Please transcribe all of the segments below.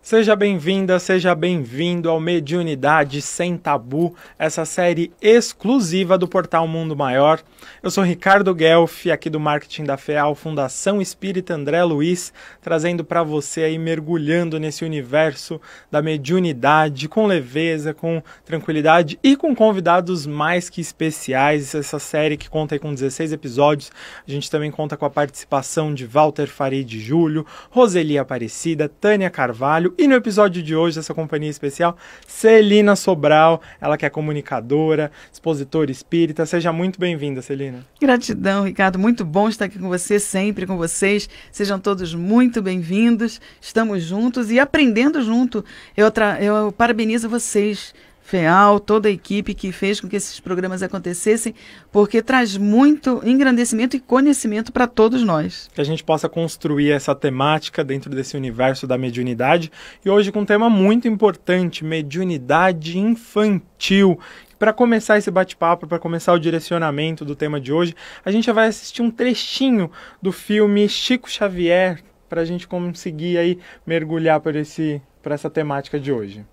Seja bem-vinda, seja bem-vindo ao Mediunidade Sem Tabu, essa série exclusiva do portal Mundo Maior. Eu sou Ricardo Guelfi, aqui do Marketing da FEAL, Fundação Espírita André Luiz, trazendo para você aí, mergulhando nesse universo da mediunidade, com leveza, com tranquilidade e com convidados mais que especiais. Essa série que conta aí com 16 episódios, a gente também conta com a participação de Walter Farid Júlio, Roseli Aparecida, Tânia Carvalho, e no episódio de hoje, essa companhia especial, Celina Sobral, ela que é comunicadora, expositora espírita. Seja muito bem-vinda, Celina. Gratidão, Ricardo. Muito bom estar aqui com você, sempre com vocês. Sejam todos muito bem-vindos. Estamos juntos e aprendendo junto. Eu parabenizo vocês, FEAL, toda a equipe que fez com que esses programas acontecessem, porque traz muito engrandecimento e conhecimento para todos nós. Que a gente possa construir essa temática dentro desse universo da mediunidade, e hoje com um tema muito importante, mediunidade infantil. Para começar esse bate-papo, para começar o direcionamento do tema de hoje, a gente já vai assistir um trechinho do filme Chico Xavier, para a gente conseguir aí mergulhar por essa temática de hoje.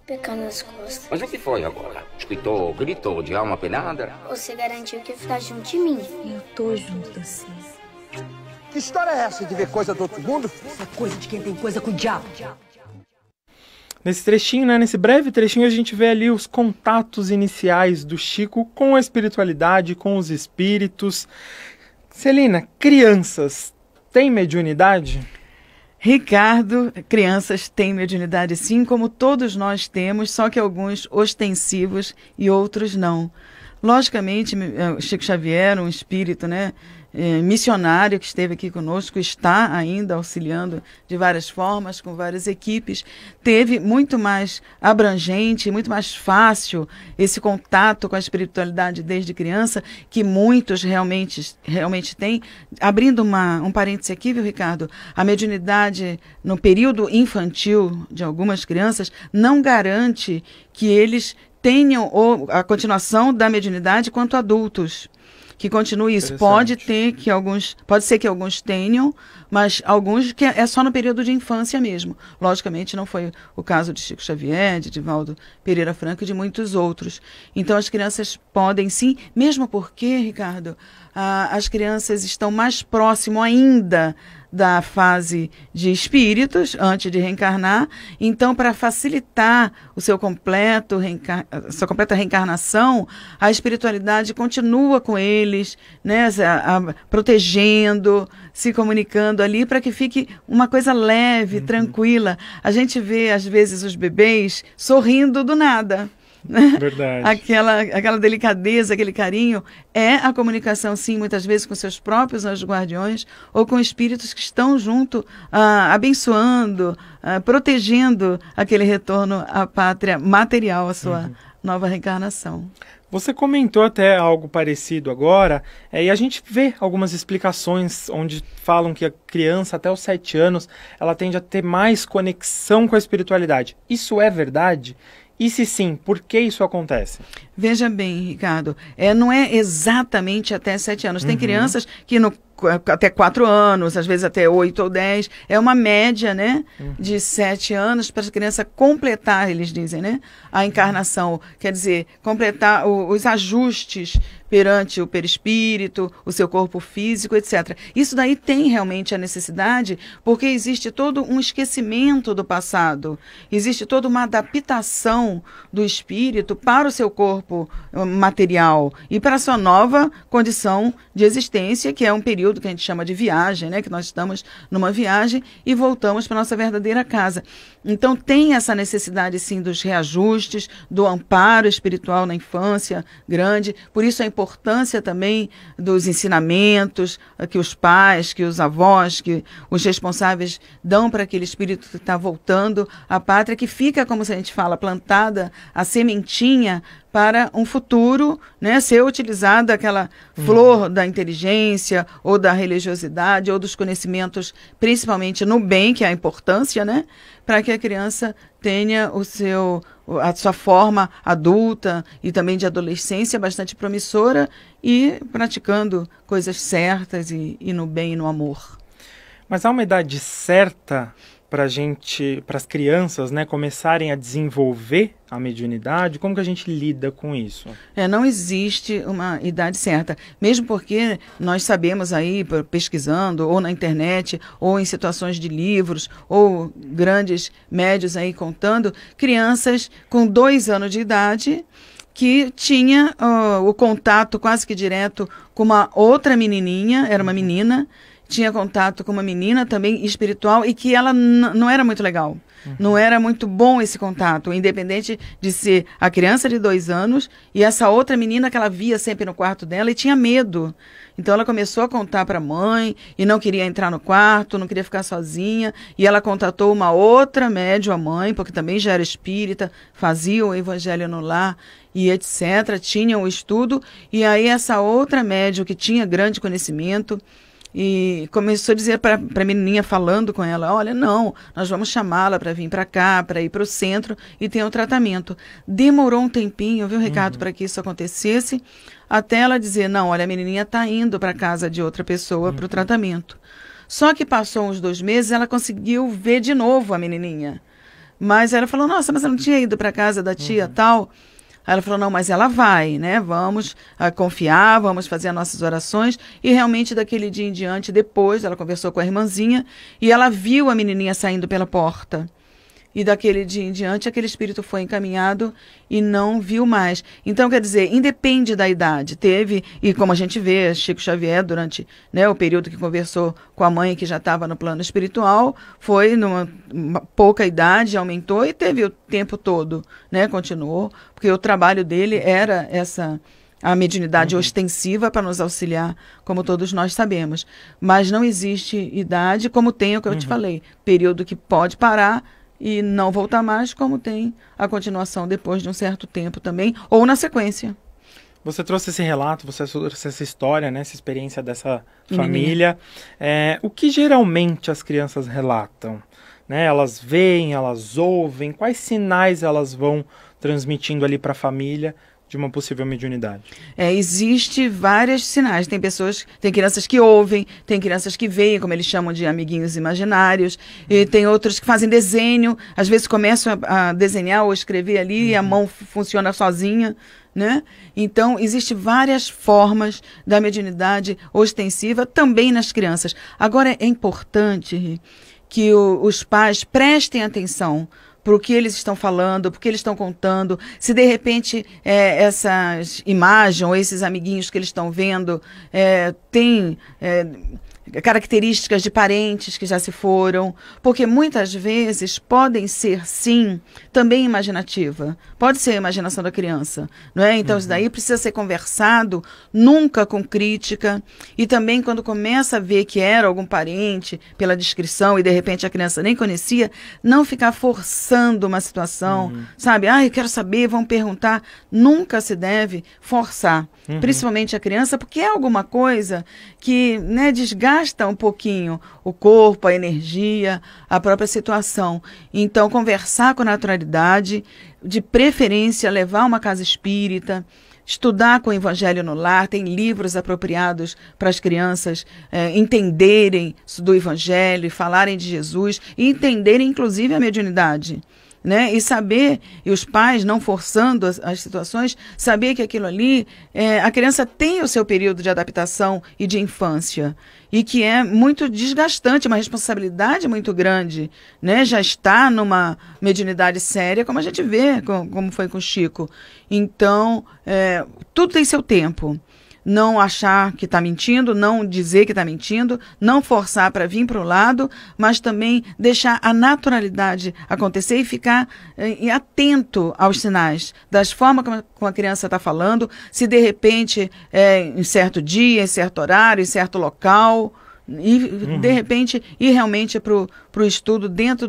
Pecar nas costas. Mas o que foi agora? Escutou, gritou de alma penada? Você garantiu que ia ficar junto de mim. Eu tô junto da Cis. Que história é essa de ver coisa do outro mundo? Essa coisa de quem tem coisa com o diabo. Nesse trechinho, nesse breve trechinho, a gente vê ali os contatos iniciais do Chico com a espiritualidade, com os espíritos. Celina, crianças têm mediunidade? Ricardo, crianças têm mediunidade sim, como todos nós temos, só que alguns ostensivos e outros não. Logicamente, Chico Xavier, um espírito, missionário que esteve aqui conosco, está ainda auxiliando de várias formas, com várias equipes, teve muito mais abrangente, muito mais fácil esse contato com a espiritualidade desde criança, que muitos realmente têm. Abrindo um parêntese aqui, viu, Ricardo? A mediunidade no período infantil de algumas crianças não garante que eles tenham a continuação da mediunidade quanto adultos. Que continue isso. Pode ser que alguns tenham, mas alguns que é só no período de infância mesmo. Logicamente não foi o caso de Chico Xavier, de Divaldo Pereira Franco e de muitos outros. Então as crianças podem sim, mesmo porque, Ricardo, as crianças estão mais próximo ainda da fase de espíritos, antes de reencarnar. Então, para facilitar sua completa reencarnação, a espiritualidade continua com eles, protegendo, se comunicando ali, para que fique uma coisa leve, tranquila. A gente vê, às vezes, os bebês sorrindo do nada. Verdade. Aquela delicadeza, aquele carinho é a comunicação, sim, muitas vezes com seus próprios anjos guardiões ou com espíritos que estão junto, abençoando, protegendo aquele retorno à pátria material, à sua nova reencarnação. Você comentou até algo parecido agora, e a gente vê algumas explicações onde falam que a criança até os 7 anos ela tende a ter mais conexão com a espiritualidade. Isso é verdade? E se sim, por que isso acontece? Veja bem, Ricardo, não é exatamente até 7 anos. Tem crianças que até 4 anos, às vezes até 8 ou 10, é uma média, de 7 anos para a criança completar, eles dizem, a encarnação. Quer dizer, completar os ajustes perante o perispírito, o seu corpo físico, etc. Isso daí tem realmente a necessidade, porque existe todo um esquecimento do passado, existe toda uma adaptação do espírito para o seu corpo material e para a sua nova condição de existência, que é um período que a gente chama de viagem, que nós estamos numa viagem e voltamos para a nossa verdadeira casa. Então tem essa necessidade, sim, dos reajustes, do amparo espiritual na infância grande, por isso a importância também dos ensinamentos que os pais, que os avós, que os responsáveis dão para aquele espírito que está voltando à pátria, que fica, como se a gente fala, plantada a sementinha para um futuro, ser utilizada aquela flor da inteligência ou da religiosidade ou dos conhecimentos, principalmente no bem, que é a importância, para que a criança tenha a sua forma adulta e também de adolescência bastante promissora e praticando coisas certas e no bem e no amor. Mas há uma idade certa para as crianças, né, começarem a desenvolver a mediunidade? Como que a gente lida com isso? Não existe uma idade certa, mesmo porque nós sabemos aí, pesquisando, ou na internet, ou em situações de livros, ou grandes médios aí contando, crianças com 2 anos de idade que tinha o contato quase que direto com uma outra menininha, era uma menina, tinha contato com uma menina também espiritual e que ela não era muito legal. Não era muito bom esse contato, independente de ser a criança de 2 anos e essa outra menina que ela via sempre no quarto dela e tinha medo. Então ela começou a contar para a mãe e não queria entrar no quarto, não queria ficar sozinha. E ela contatou uma outra médium, a mãe, porque também já era espírita, fazia o evangelho no lar e etc. Tinha o estudo. E aí essa outra médium que tinha grande conhecimento e começou a dizer para a menininha, falando com ela, olha, não, nós vamos chamá-la para vir para cá, para ir para o centro e ter um tratamento. Demorou um tempinho, viu, Ricardo, para que isso acontecesse, até ela dizer, não, olha, a menininha está indo para a casa de outra pessoa para o tratamento. Só que passou uns 2 meses, ela conseguiu ver de novo a menininha. Mas ela falou, nossa, mas ela não tinha ido para a casa da tia tal. Aí ela falou, não, mas ela vai, né? Vamos confiar, vamos fazer as nossas orações. E realmente, daquele dia em diante, depois, ela conversou com a irmãzinha e ela viu a menininha saindo pela porta. E daquele dia em diante, aquele espírito foi encaminhado e não viu mais. Então, quer dizer, independe da idade. Teve, e como a gente vê, Chico Xavier, durante, né, o período que conversou com a mãe, que já estava no plano espiritual, foi numa pouca idade, aumentou e teve o tempo todo, né, continuou, porque o trabalho dele era a mediunidade ostensiva para nos auxiliar, como todos nós sabemos. Mas não existe idade, como tem o que eu te falei, período que pode parar e não voltar mais, como tem a continuação depois de um certo tempo também, ou na sequência. Você trouxe esse relato, você trouxe essa história, né, essa experiência dessa família. O que geralmente as crianças relatam? Né? Elas veem, elas ouvem, quais sinais elas vão transmitindo ali para a família de uma possível mediunidade? Existe vários sinais. Tem crianças que ouvem, tem crianças que veem, como eles chamam de amiguinhos imaginários, e tem outros que fazem desenho, às vezes começam a desenhar ou escrever ali e a mão funciona sozinha, né? Então, existem várias formas da mediunidade ostensiva também nas crianças. Agora, é importante que os pais prestem atenção para o que eles estão falando, para o que eles estão contando, se de repente essas imagens ou esses amiguinhos que eles estão vendo têm características de parentes que já se foram, porque muitas vezes podem ser, sim, também imaginativa. Pode ser a imaginação da criança, não é? Então, isso daí precisa ser conversado, nunca com crítica, e também quando começa a ver que era algum parente, pela descrição, e de repente a criança nem conhecia, não ficar forçando uma situação, sabe? Eu quero saber, vão perguntar. Nunca se deve forçar, principalmente a criança, porque é alguma coisa que, né, desgasta um pouquinho o corpo, a energia, a própria situação. Então, conversar com naturalidade, de preferência levar uma casa espírita, estudar com o Evangelho no lar, tem livros apropriados para as crianças entenderem do Evangelho, falarem de Jesus e entenderem, inclusive, a mediunidade. Né? E saber, e os pais não forçando as situações, saber que aquilo ali, a criança tem o seu período de adaptação e de infância, e que é muito desgastante, uma responsabilidade muito grande, né? Já está numa mediunidade séria, como a gente vê, como foi com o Chico. Então, tudo tem seu tempo. Não achar que está mentindo, não dizer que está mentindo, não forçar para vir para o lado, mas também deixar a naturalidade acontecer e ficar atento aos sinais, das formas como a criança está falando, se de repente em certo dia, em certo horário, em certo local, e de repente ir realmente para o estudo dentro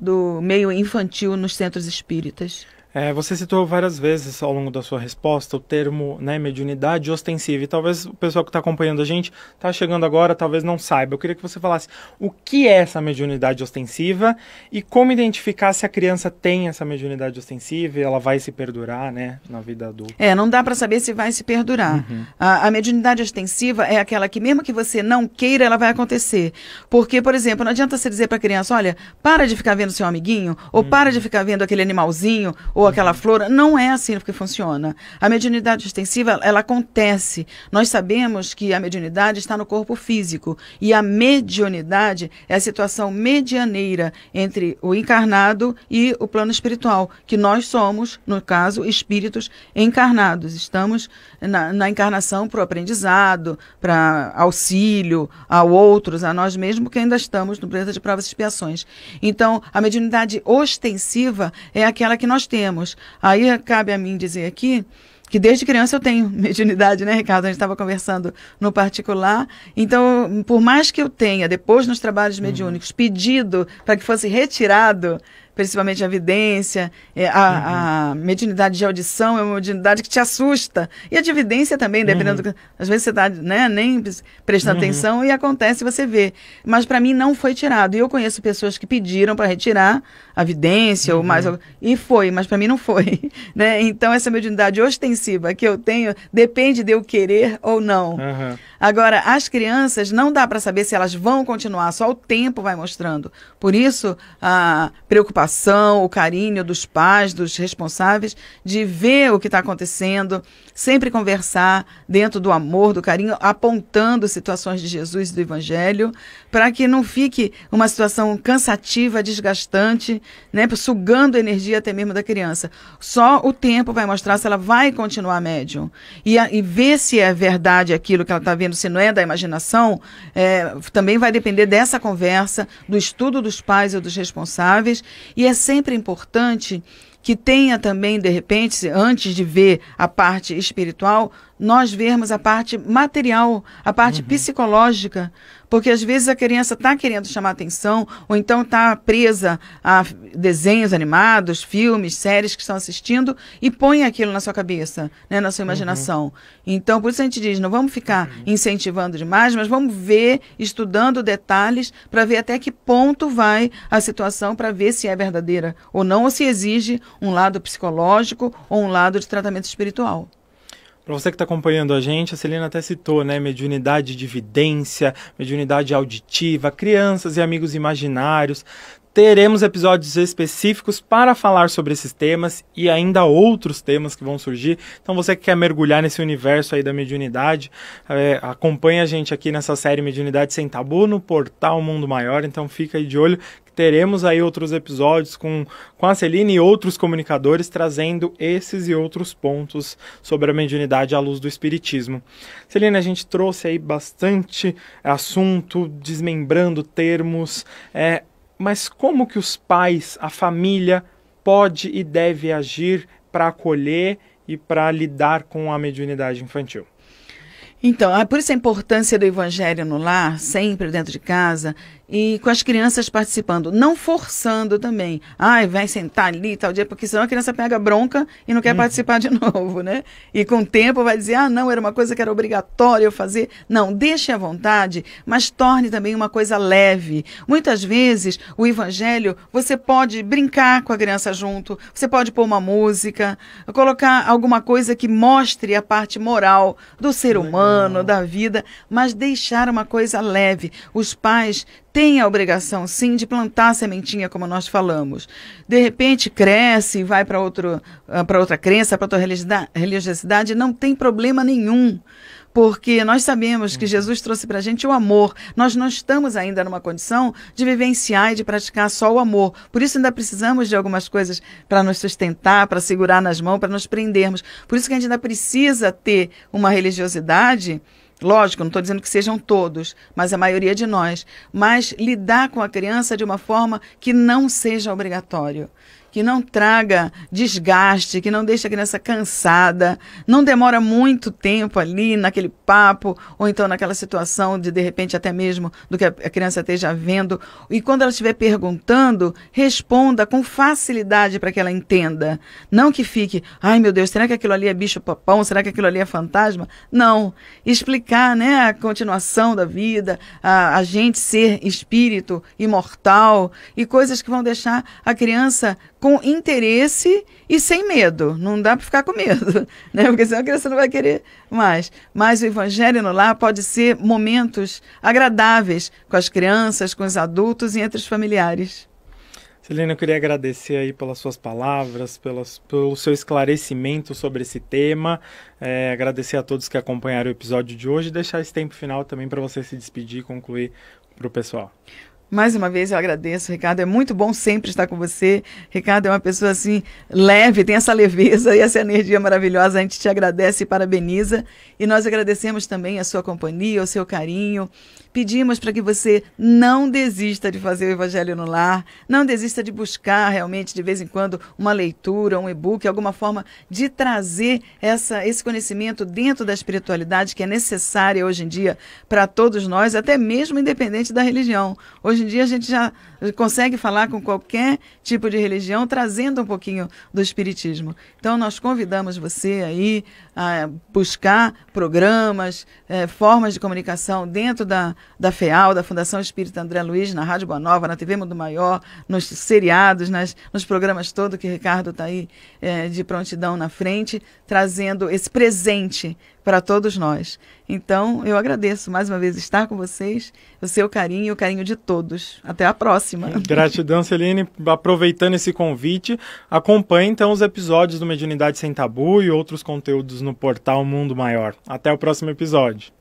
do meio infantil nos centros espíritas. Você citou várias vezes ao longo da sua resposta o termo, né, mediunidade ostensiva, e talvez o pessoal que está acompanhando a gente está chegando agora, talvez não saiba. Eu queria que você falasse o que é essa mediunidade ostensiva e como identificar se a criança tem essa mediunidade ostensiva e ela vai se perdurar, né, na vida adulta. Não dá para saber se vai se perdurar. A mediunidade ostensiva é aquela que mesmo que você não queira, ela vai acontecer. Porque, por exemplo, não adianta você dizer para a criança, olha, para de ficar vendo seu amiguinho, ou para de ficar vendo aquele animalzinho, ou aquela flor. Não é assim que funciona. A mediunidade ostensiva, ela acontece. Nós sabemos que a mediunidade está no corpo físico. E a mediunidade é a situação medianeira entre o encarnado e o plano espiritual, que nós somos, no caso, espíritos encarnados. Estamos na encarnação para o aprendizado, para auxílio a outros, a nós mesmos, que ainda estamos no planeta de provas e expiações. Então, a mediunidade ostensiva é aquela que nós temos. Aí cabe a mim dizer aqui que desde criança eu tenho mediunidade, né, Ricardo? A gente estava conversando no particular. Então, por mais que eu tenha, depois nos trabalhos mediúnicos, pedido para que fosse retirado, principalmente a vidência, a mediunidade de audição é uma mediunidade que te assusta. E a de vidência também, dependendo do que... Às vezes você está, né, nem prestando atenção e acontece e você vê. Mas para mim não foi tirado. E eu conheço pessoas que pediram para retirar a vidência ou mais... E foi, mas para mim não foi. Né? Então essa mediunidade ostensiva que eu tenho depende de eu querer ou não. Agora, as crianças não dá para saber se elas vão continuar, só o tempo vai mostrando. Por isso, a preocupação, o carinho dos pais, dos responsáveis, de ver o que está acontecendo, sempre conversar dentro do amor, do carinho, apontando situações de Jesus e do Evangelho, para que não fique uma situação cansativa, desgastante, né, sugando a energia até mesmo da criança. Só o tempo vai mostrar se ela vai continuar médium. E ver se é verdade aquilo que ela está vendo, se não é da imaginação, também vai depender dessa conversa, do estudo dos pais ou dos responsáveis. E é sempre importante que tenha também, de repente, antes de ver a parte espiritual, nós vermos a parte material, a parte psicológica, porque às vezes a criança está querendo chamar atenção, ou então está presa a desenhos animados, filmes, séries que estão assistindo, e põe aquilo na sua cabeça, né, na sua imaginação. Então, por isso a gente diz, não vamos ficar incentivando demais, mas vamos ver, estudando detalhes, para ver até que ponto vai a situação, para ver se é verdadeira ou não, ou se exige um lado psicológico ou um lado de tratamento espiritual. Para você que está acompanhando a gente, a Celina até citou, né, mediunidade de vidência, mediunidade auditiva, crianças e amigos imaginários. Teremos episódios específicos para falar sobre esses temas e ainda outros temas que vão surgir. Então você que quer mergulhar nesse universo aí da mediunidade, acompanha a gente aqui nessa série Mediunidade Sem Tabu no portal Mundo Maior. Então fica aí de olho. Teremos aí outros episódios com a Celina e outros comunicadores trazendo esses e outros pontos sobre a mediunidade à luz do espiritismo. Celina, a gente trouxe aí bastante assunto, desmembrando termos, mas como que os pais, a família, pode e deve agir para acolher e para lidar com a mediunidade infantil? Então, por isso a importância do Evangelho no lar, sempre dentro de casa, e com as crianças participando, não forçando também. Vai sentar ali tal dia, porque senão a criança pega bronca e não quer participar de novo, né? E com o tempo vai dizer, não, era uma coisa que era obrigatória eu fazer. Não, deixe à vontade, mas torne também uma coisa leve. Muitas vezes, o Evangelho, você pode brincar com a criança junto, você pode pôr uma música, colocar alguma coisa que mostre a parte moral do ser humano, da vida, mas deixar uma coisa leve. Os pais têm a obrigação, sim, de plantar a sementinha, como nós falamos. De repente, cresce e vai para outra crença, para outra religiosidade, não tem problema nenhum. Porque nós sabemos que Jesus trouxe para a gente o amor. Nós não estamos ainda numa condição de vivenciar e de praticar só o amor. Por isso ainda precisamos de algumas coisas para nos sustentar, para segurar nas mãos, para nos prendermos. Por isso que a gente ainda precisa ter uma religiosidade. Lógico, não estou dizendo que sejam todos, mas a maioria de nós. Mas lidar com a criança de uma forma que não seja obrigatório. que não traga desgaste, que não deixe a criança cansada, não demora muito tempo ali naquele papo, ou então naquela situação de repente até mesmo do que a criança esteja vendo. E quando ela estiver perguntando, responda com facilidade para que ela entenda. Não que fique, ai meu Deus, será que aquilo ali é bicho-papão? Será que aquilo ali é fantasma? Não. Explicar, né, a continuação da vida, a gente ser espírito imortal e coisas que vão deixar a criança com interesse e sem medo. Não dá para ficar com medo, né? Porque senão a criança não vai querer mais. Mas o Evangelho no Lar pode ser momentos agradáveis com as crianças, com os adultos e entre os familiares. Celina, eu queria agradecer aí pelas suas palavras, pelo seu esclarecimento sobre esse tema, agradecer a todos que acompanharam o episódio de hoje e deixar esse tempo final também para você se despedir e concluir para o pessoal. Mais uma vez eu agradeço, Ricardo, é muito bom sempre estar com você. Ricardo é uma pessoa assim, leve, tem essa leveza e essa energia maravilhosa, a gente te agradece e parabeniza. E nós agradecemos também a sua companhia, o seu carinho. Pedimos para que você não desista de fazer o Evangelho no Lar, não desista de buscar realmente de vez em quando uma leitura, um e-book, alguma forma de trazer esse conhecimento dentro da espiritualidade que é necessária hoje em dia para todos nós, até mesmo independente da religião. Hoje em dia a gente já consegue falar com qualquer tipo de religião, trazendo um pouquinho do espiritismo. Então nós convidamos você aí a buscar programas, formas de comunicação dentro da FEAL, da Fundação Espírita André Luiz, na Rádio Boa Nova, na TV Mundo Maior, nos seriados, nos programas todos que o Ricardo está aí de prontidão na frente, trazendo esse presente para todos nós. Então, eu agradeço mais uma vez estar com vocês, o seu carinho e o carinho de todos. Até a próxima. Gratidão, Celine. Aproveitando esse convite, acompanhe então os episódios do Mediunidade Sem Tabu e outros conteúdos no portal Mundo Maior. Até o próximo episódio.